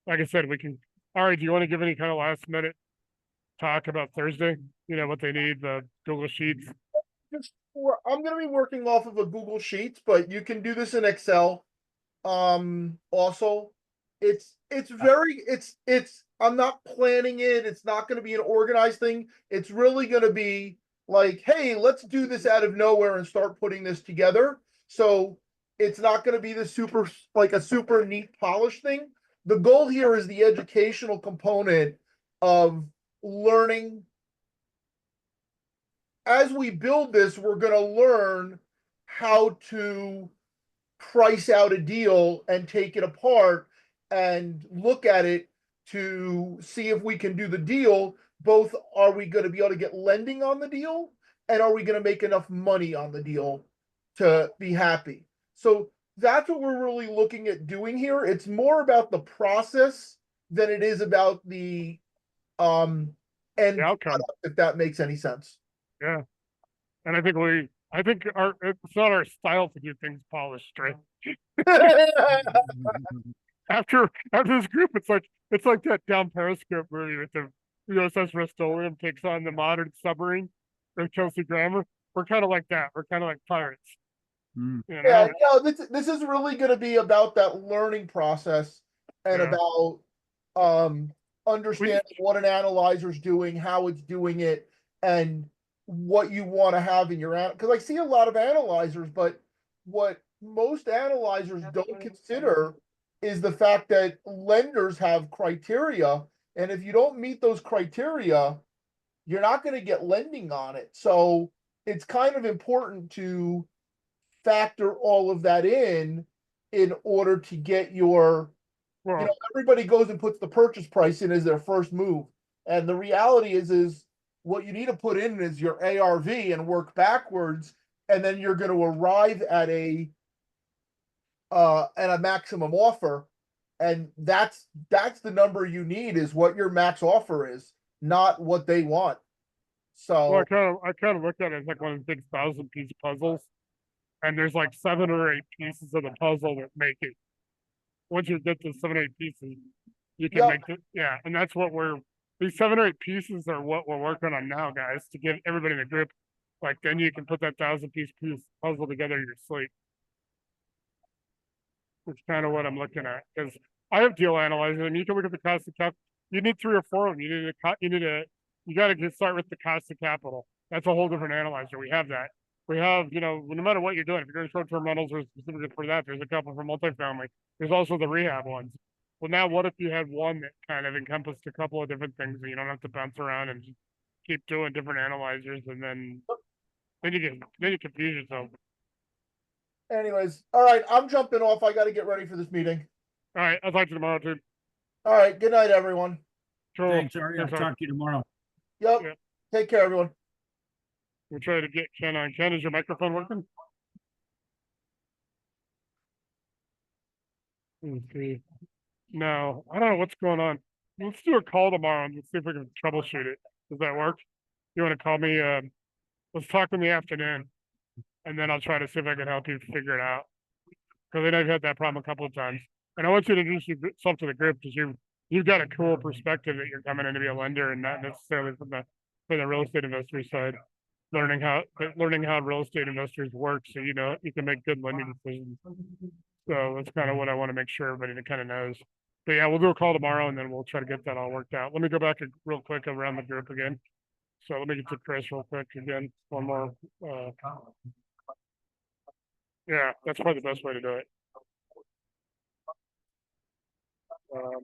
like I said, we can, all right, do you want to give any kind of last minute talk about Thursday? You know, what they need, the Google Sheets. I'm gonna be working off of a Google Sheets, but you can do this in Excel. Also, it's very it's I'm not planning it. It's not gonna be an organized thing. It's really gonna be like, hey, let's do this out of nowhere and start putting this together. So it's not gonna be the super like a super neat polished thing. The goal here is the educational component of learning. As we build this, we're going to learn how to price out a deal and take it apart and look at it to see if we can do the deal. Both, are we going to be able to get lending on the deal, and are we going to make enough money on the deal to be happy? So that's what we're really looking at doing here. It's more about the process than it is about the end outcome. product, if that makes any sense. Yeah. And I think it's not our style to do things polished, right? After this group, it's like that down Periscope movie with the USS Rust-Oleum takes on the modern submarine with Kelsey Grammer. We're kind of like that. We're kind of like pirates. You know? Yeah, this is really going to be about that learning process and about understanding what an analyzer's doing, how it's doing it, and what you want to have in your because I see a lot of analyzers, but what most analyzers don't consider is the fact that lenders have criteria, and if you don't meet those criteria, you're not going to get lending on it. So it's kind of important to factor all of that in order to get your, everybody goes and puts the purchase price in as their first move. And the reality is what you need to put in is your ARV and work backwards. And then you're going to arrive at a maximum offer. And that's the number you need, is what your max offer is, not what they want. So well, I kind of look at it as like one of the big 1,000-piece puzzles. And there's like 7 or 8 pieces of the puzzle that make it. Once you get to 7 or 8 pieces, you can make it. Yeah. And that's what these 7 or 8 pieces are what we're working on now, guys, to get everybody in the group. Like, then you can put that 1,000-piece puzzle together in your sleep. It's kind of what I'm looking at. Because I have deal analyzers, and you can look at the cost of capital. You need 3 or 4 of them. You got to start with the cost of capital. That's a whole different analyzer. We have that. We have, no matter what you're doing, if you're doing short-term rentals or specifically for that, there's a couple for multifamily. There's also the rehab ones. Well, now what if you had one that kind of encompassed a couple of different things, and you don't have to bounce around and just keep doing different analyzers, and then you confuse yourself. Anyways, all right, I'm jumping off. I got to get ready for this meeting. All right, I'll talk to you tomorrow, too. All right, good night, everyone. Cool. Thanks, Ari. I'll talk to you tomorrow. Yep. Yeah. Take care, everyone. We'll try to get Ken on. Ken, is your microphone working? Let's see. No, I don't know what's going on. Let's do a call tomorrow and see if we can troubleshoot it. Does that work? You want to call me? Let's talk in the afternoon, and then I'll try to see if I can help you figure it out. Because I know you've had that problem a couple of times, and I want you to introduce yourself to the group, because you've got a cool perspective that you're coming in to be a lender and not necessarily from the real estate investor side. Learning how real estate investors work, so you can make good lending decisions. So that's kind of what I want to make sure everybody kind of knows. But yeah, we'll do a call tomorrow, and then we'll try to get that all worked out. Let me go back real quick around the group again. So let me get to Chris real quick again. One more. Yeah, that's probably the best way to do it. Because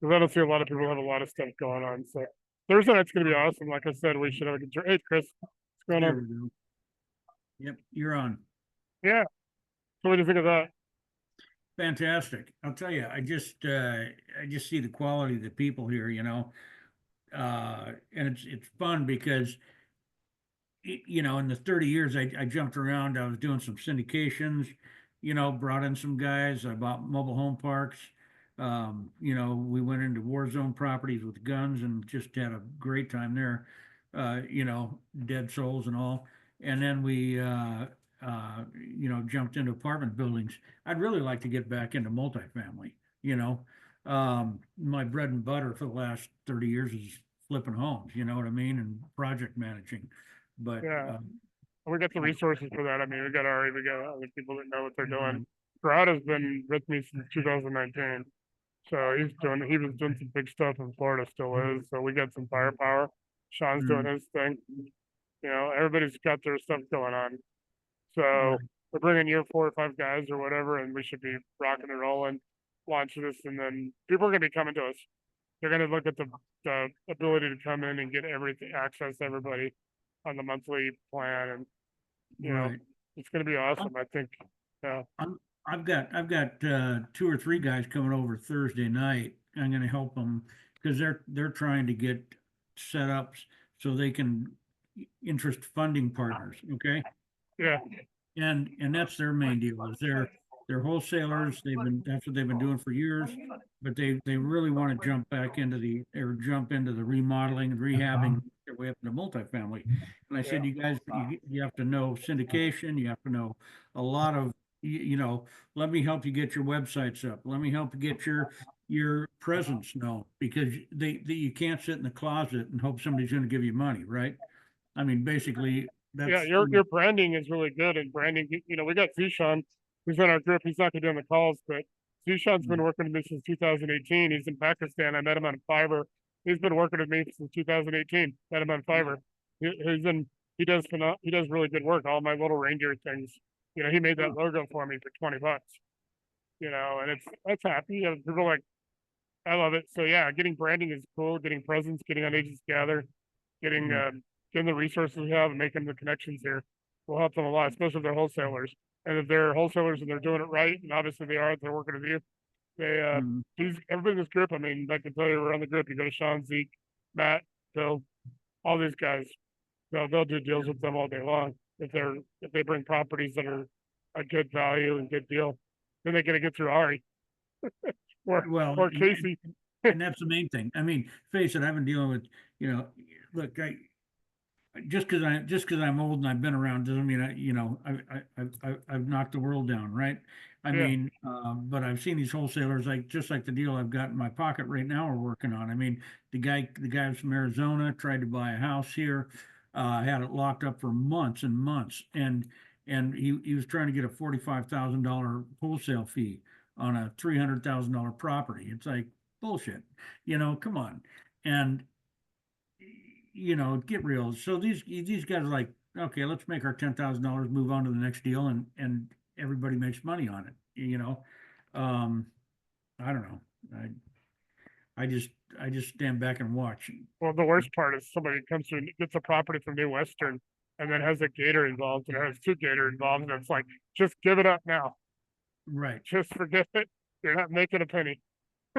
I don't see a lot of people have a lot of stuff going on. So Thursday night's going to be awesome. Like I said, we should have a good. Hey, Chris, what's going There on? we go. Yep, you're on. Yeah. So what do you think of that? Fantastic. I'll tell you, I just see the quality of the people here, and it's fun because, in the 30 years I jumped around. I was doing some syndications, brought in some guys. I bought mobile home parks. We went into war zone properties with guns and just had a great time there. Dead souls and all. And then we jumped into apartment buildings. I'd really like to get back into multifamily, you know? My bread and butter for the last 30 years is flipping homes, you know what I mean? And project managing. But, Yeah. We got the resources for that. I mean, we got Ari, we got other people that know what they're Yeah. doing. Gerard has been with me since 2019. So he was doing some big stuff in Florida, still is. So we got some firepower. Sean's doing his thing. You know, everybody's got their stuff going on. So Right. we're bringing year 4 or 5 guys or whatever, and we should be rocking and rolling, launching this, and then people are gonna be coming to us. They're gonna look at the ability to come in and get everything, access to everybody on the monthly plan, and you know, Right. it's gonna be awesome, I think. Yeah, I've got 2 or 3 guys coming over Thursday night. I'm gonna help them because they're trying to get set up so they can interest funding partners, okay? yeah, And that's their main deal is they're wholesalers. That's what they've been doing for years. But they really want to jump into the remodeling and rehabbing their way up into multifamily. And I said, you guys, you have to know syndication, you have to know a lot of, let me help you get your websites up. Let me help you get your presence known because you can't sit in the closet and hope somebody's going to give you money, right? I mean, basically, yeah. that's Your branding is really good, and branding. You know, we got Zishan, who's in our group. He's not gonna do on the calls, but Zishan's been working with me since 2018. He's in Pakistan. I met him on Fiverr. He's been working with me since 2018. Met him on Fiverr. He does really good work. All my little reindeer things. You know, he made that logo for me for $20. You know, and that's happy. And people are like, I love it. So yeah, getting branding is cool. Getting presence, getting on Agents Gather, getting getting the resources we have and making the connections here will help them a lot, especially if they're wholesalers. And if they're wholesalers and they're doing it right, and obviously they are, they're working with you. They everybody in this group. I mean, I can tell you, we're on the group. You go to Sean, Zeke, Matt, Bill, all these guys. They'll do deals with them all day long if they bring properties that are a good value and good deal. Then they gotta get through Ari or Casey. and that's the main thing. I mean, face it, I've been dealing with, look, just because I'm old and I've been around doesn't mean I've knocked the world down, right? I Yeah. mean, but I've seen these wholesalers just like the deal I've got in my pocket right now are working on. I mean, the guy from Arizona tried to buy a house here, had it locked up for months and months, and he was trying to get a $45,000 wholesale fee on a $300,000 property. It's like bullshit, come on. And get real. So these guys are like, okay, let's make our $10,000, move on to the next deal, and everybody makes money on it. I don't know. I just stand back and watch. Well, the worst part is somebody comes through and gets a property from New Western and then has a gator involved and it has 2 gator involved, and it's like, just give it up now. Right. Just forget it. You're not making a penny.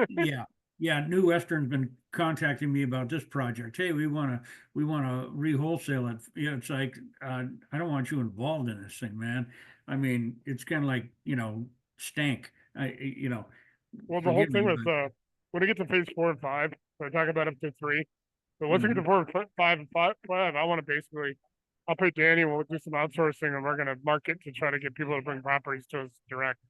Yeah. Yeah. New Western's been contacting me about this project. Hey, we want to re-wholesale it. It's like, I don't want you involved in this thing, man. I mean, it's kind of like, stank. Well, the whole forgive thing me, with but- when we get to phase 4 and 5, we're talking about up to 3. But once we get to 4, 5, and 5, I want to basically, I'll pay Danny. We'll do some outsourcing, and we're going to market to try to get people to bring properties to us direct,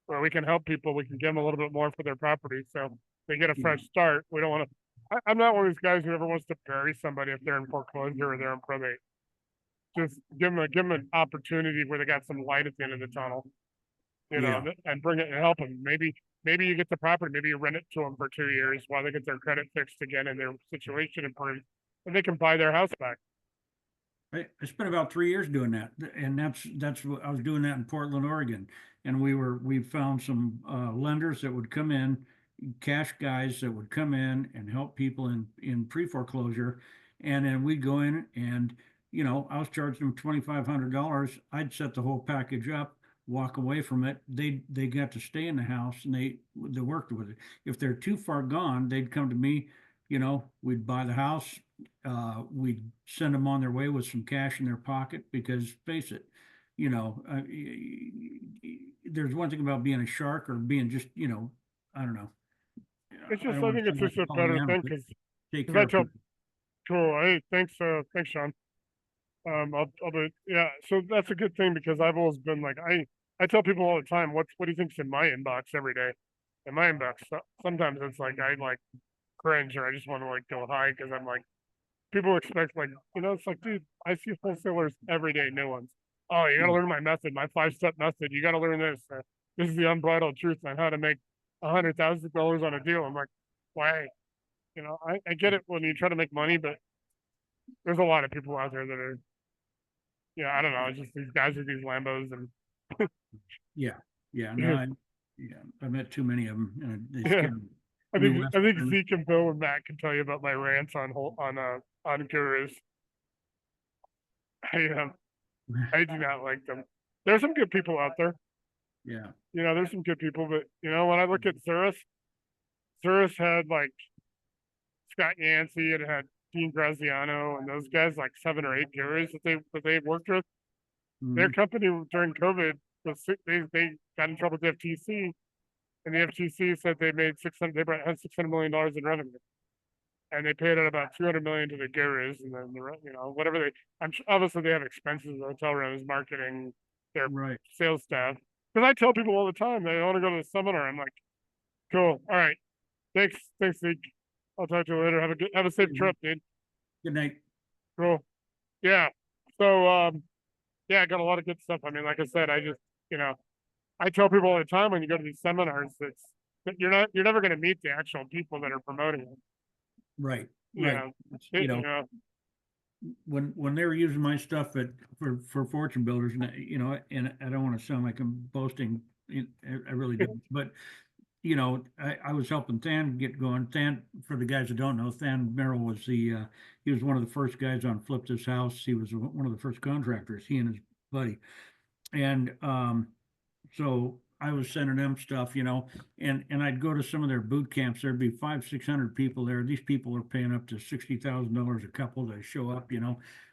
where we can help people. We can give them a little bit more for their property, so they get a fresh start. We don't want to. I'm not one of these guys who ever wants to bury somebody if they're in foreclosure or they're in probate. Just give them an opportunity where they got some light at the end of the tunnel, and bring it and help them. Maybe you get the property, maybe you rent it to them for 2 years while they get their credit fixed again and their situation improved, and they can buy their house back. I spent about 3 years doing that, and that's what I was doing that in Portland, Oregon, and we found some lenders that would come in, cash guys that would come in and help people in pre-foreclosure, and then we'd go in and I was charging them $2,500. I'd set the whole package up, walk away from it. They got to stay in the house and they worked with it. If they're too far gone, they'd come to me. We'd buy the house. We'd send them on their way with some cash in their pocket because face it, there's one thing about being a shark or being just, I don't know. It's just, I think it's just a better thing because I tell, cool. Hey, thanks, Sean. I'll do, yeah, so that's a good thing because I've always been like, I tell people all the time, what do you think's in my inbox every day? In my inbox, sometimes it's like, I like cringe or I just want to like go high because I'm like, people expect like, it's like, dude, I see wholesalers every day, new ones. Oh, you gotta learn my method, my 5-step method. You gotta learn this. This is the unbridled truth on how to make $100,000 on a deal. I'm like, why? I get it when you try to make money, but there's a lot of people out there that are, I don't know, it's just these guys with these Lambos and Yeah, no, I met too many of them, and they Yeah. scare me. I think Western- Zeke and Bill and Matt can tell you about my rants on gurus. I do not like them. There's some good people out there. Yeah, There's some good people, but when I look at Zurus had like Scott Yancey, it had Dean Graziano, and those guys like 7 or 8 gurus that they worked with. Their mhm, company during COVID was they got in trouble with the FTC, and the FTC said they made had $600 million in revenue, and they paid out about 200 million to the gurus, and then whatever obviously they have expenses, hotel rooms, marketing, their right. sales staff. Because I tell people all the time they want to go to the seminar. I'm like, cool, all right, thanks, Zeke. I'll talk to you later. Have a safe Mhm. trip, dude. Good night. Cool. Yeah. So yeah, I got a lot of good stuff. I mean, like I said, I just I tell people all the time when you go to these seminars, that you're never going to meet the actual people that are promoting it. Right, You right. know, You know, when they were using my stuff for fortune builders, and I don't want to sound like I'm boasting, I really don't, but I was helping Than get going. Than, for the guys that don't know, Than Merrill was he was one of the first guys on Flip This House. He was one of the first contractors, he and his buddy. And so I was sending them stuff, and I'd go to some of their boot camps. There'd be 500-600 people there. These people are paying up to $60,000 a couple to show up,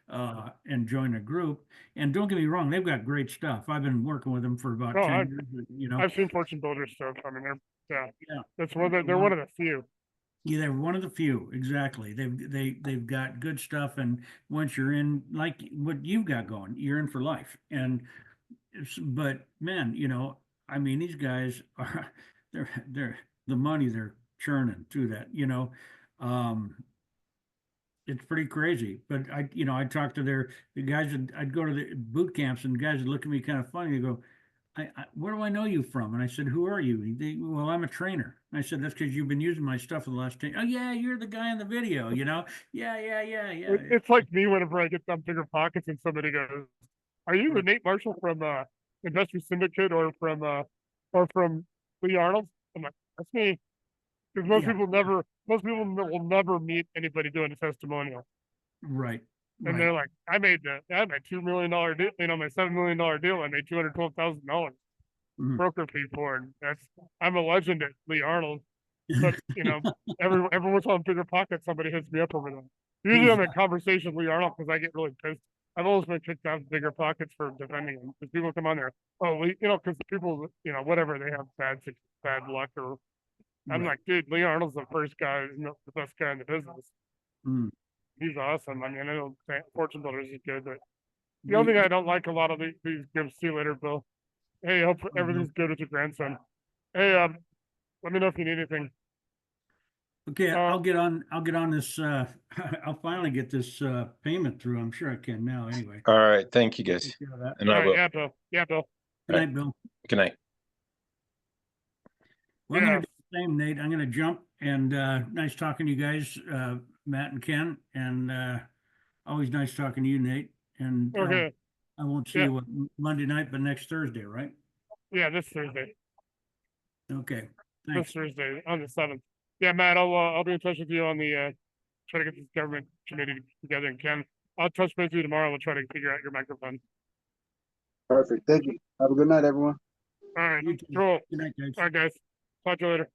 and join a group. And don't get me wrong, they've got great stuff. I've been working with them for about Oh, 10 years, I've seen fortune builder stuff. I mean, Yeah. they're one of the few. Yeah, they're one of the few, exactly. They've got good stuff, and once you're in, like what you've got going, you're in for life. And but man, I mean, these guys are they're the money they're churning through that, um, it's pretty crazy. But I talked to the guys, and I'd go to the boot camps, and guys would look at me kind of funny. They go, where do I know you from? And I said, who are you? Well, I'm a trainer. And I said, that's because you've been using my stuff for the last 10. Oh yeah, you're the guy in the video, Yeah. It's like me whenever I get some bigger pockets and somebody goes, "Are you the Nate Marshall from Investor Syndicate or from Lee Arnold?" I'm like, "That's me." Because most Yeah. people will never meet anybody doing a testimonial. Right. And Right. they're like, I made my $2 million deal, my $7 million deal. I made $212,000 Mhm. broker fee for it. I'm a legend at Lee Arnold. But every once in a while, bigger pockets, somebody hits me up over them. Usually, I'm in conversation with Lee Arnold because I get really pissed. I've always been kicked out of bigger pockets for defending him because people come on there. Oh, Lee, because people, whatever, they have bad luck or. I'm Right. like, dude, Lee Arnold's the first guy, the best guy in the business. Mm. He's awesome. I mean, I know Fortune Builders is good, but the only thing I don't like a lot of these gives. See you later, Bill. Hey, hope everything's good with your grandson. Hey, let me know if you need anything. Okay, I'll get on this, I'll finally get this payment through. I'm sure I can now anyway. All right, thank you guys. Take care of that. And All I right, will. yeah, Bill. Yeah, Bill. Good night, Bill. Good night. Well, I'm Yeah. gonna do the same, Nate. I'm gonna jump, and nice talking to you guys, Matt and Ken, and always nice talking to you, Nate. And Okay. I won't see Yeah. you Monday night, but next Thursday, right? Yeah, this Thursday. Okay, This thanks. Thursday on the 7th. Yeah, Matt, I'll be in touch with you on the try to get this government committee together. And Ken, I'll touch base with you tomorrow. We'll try to figure out your microphone. Perfect. Thank you. Have a good night, everyone. All right, You too. cool. Good night, guys. All right, guys. Talk to you later.